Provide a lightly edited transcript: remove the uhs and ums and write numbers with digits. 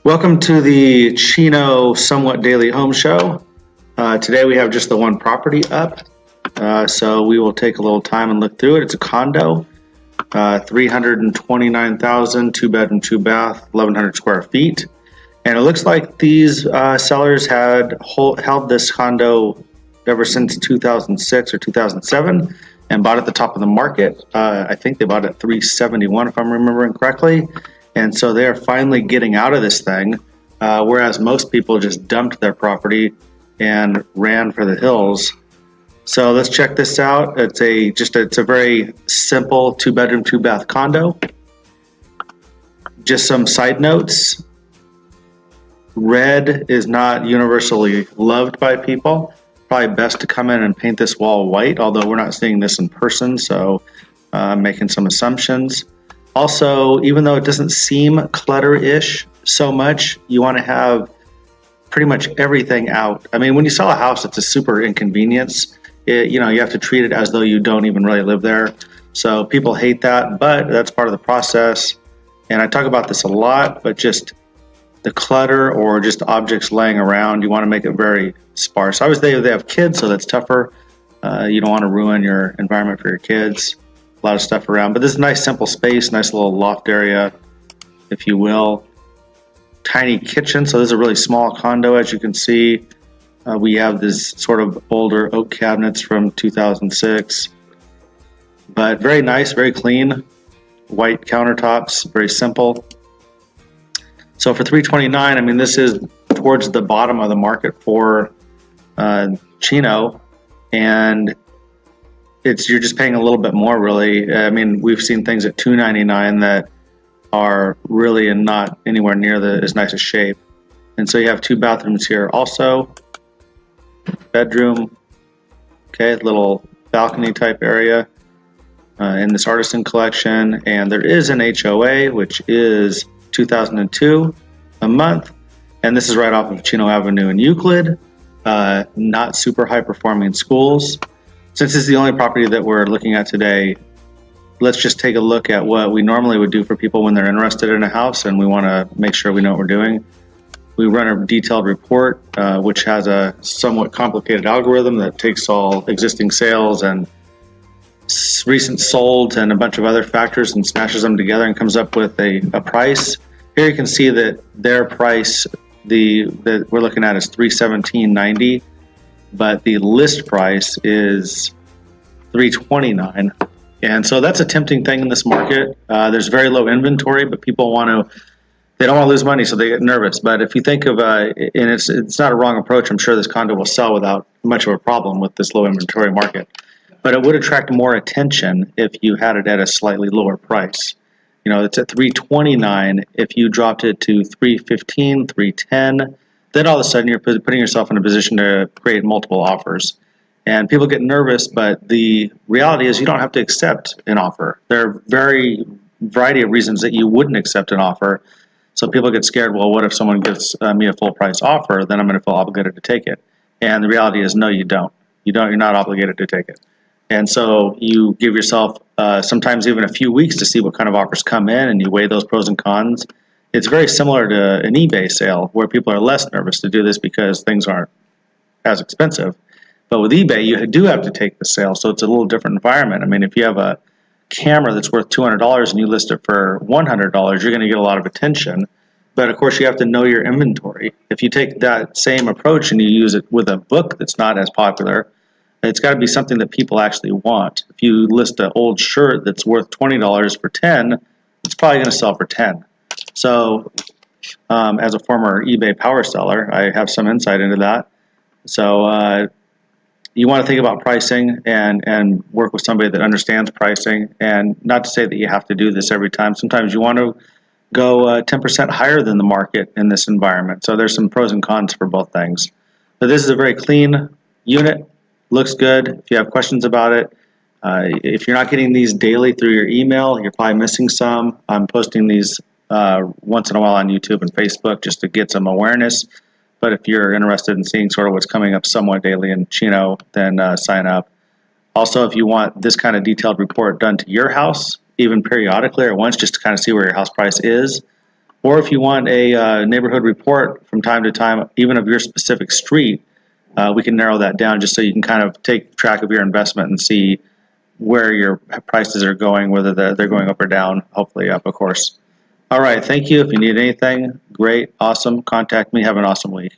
Welcome to the Chino SomeWhat Daily Home Show. Today we have just the one property up, so we will take a little time and look through it. It's a condo, 329,000, 2 bedroom, 2 bath, 1,100 square feet. And it looks like these sellers had held this condo ever since 2006 or 2007 and bought at the top of the market. I think they bought it at 371 if I'm remembering correctly. And so they're finally getting out of this thing, whereas most people just dumped their property and ran for the hills. So let's check this out. It's a very simple 2 bedroom, 2 bath condo. Just some side notes. Red is not universally loved by people. Probably best to come in and paint this wall white, although we're not seeing this in person, so I'm making some assumptions. Also, even though it doesn't seem clutter-ish so much, you want to have pretty much everything out. I mean, when you sell a house, it's a super inconvenience. You have to treat it as though you don't even really live there. So people hate that, but that's part of the process. And I talk about this a lot, but just the clutter or just objects laying around, you want to make it very sparse. Obviously, they have kids, so that's tougher. You don't want to ruin your environment for your kids. A lot of stuff around, but this is a nice simple space, nice little loft area, if you will. Tiny kitchen, so this is a really small condo. As you can see, we have this sort of older oak cabinets from 2006, but very nice, very clean, white countertops, very simple. So for 329, I mean, this is towards the bottom of the market for Chino, and you're just paying a little bit more, really. I mean, we've seen things at $299 that are really in not anywhere near as nice a shape. And so you have 2 bathrooms here also. Bedroom, okay, little balcony type area in this artisan collection. And there is an HOA, which is $2,002 a month. And this is right off of Chino Avenue in Euclid. Not super high performing schools. Since this is the only property that we're looking at today, let's just take a look at what we normally would do for people when they're interested in a house and we want to make sure we know what we're doing. We run a detailed report, which has a somewhat complicated algorithm that takes all existing sales and recent sold and a bunch of other factors and smashes them together and comes up with a price. Here you can see that their price, that we're looking at, is $317.90. But the list price is $329, and so that's a tempting thing in this market. There's very low inventory, but people they don't want to lose money, so they get nervous. But if you think of, and it's not a wrong approach, I'm sure this condo will sell without much of a problem with this low inventory market. But it would attract more attention if you had it at a slightly lower price. It's at $329. If you dropped it to $315, $310. Then all of a sudden you're putting yourself in a position to create multiple offers. And people get nervous, but the reality is you don't have to accept an offer. There are variety of reasons that you wouldn't accept an offer. So people get scared, well, what if someone gives me a full price offer? Then I'm going to feel obligated to take it. And the reality is, no, you don't. You're not obligated to take it. And so you give yourself sometimes even a few weeks to see what kind of offers come in, and you weigh those pros and cons. It's very similar to an eBay sale where people are less nervous to do this because things aren't as expensive. But with eBay, you do have to take the sale, so it's a little different environment. I mean, if you have a camera that's worth $200 and you list it for $100, you're going to get a lot of attention. But of course, you have to know your inventory. If you take that same approach and you use it with a book that's not as popular, it's got to be something that people actually want. If you list an old shirt that's worth $20 for $10, it's probably going to sell for $10. So as a former eBay power seller, I have some insight into that. So you want to think about pricing and work with somebody that understands pricing, and not to say that you have to do this every time. Sometimes you want to go 10% higher than the market in this environment. So there's some pros and cons for both things. But this is a very clean unit, looks good. If you have questions about it, if you're not getting these daily through your email, you're probably missing some. I'm posting these once in a while on YouTube and Facebook just to get some awareness. But if you're interested in seeing sort of what's coming up somewhat daily in Chino, then sign up. Also, if you want this kind of detailed report done to your house, even periodically or once, just to kind of see where your house price is, Or if you want a neighborhood report from time to time, even of your specific street, we can narrow that down just so you can kind of take track of your investment and see where your prices are going, whether they're going up or down, hopefully up, of course. All right, thank you. If you need anything, great, awesome, contact me. Have an awesome week.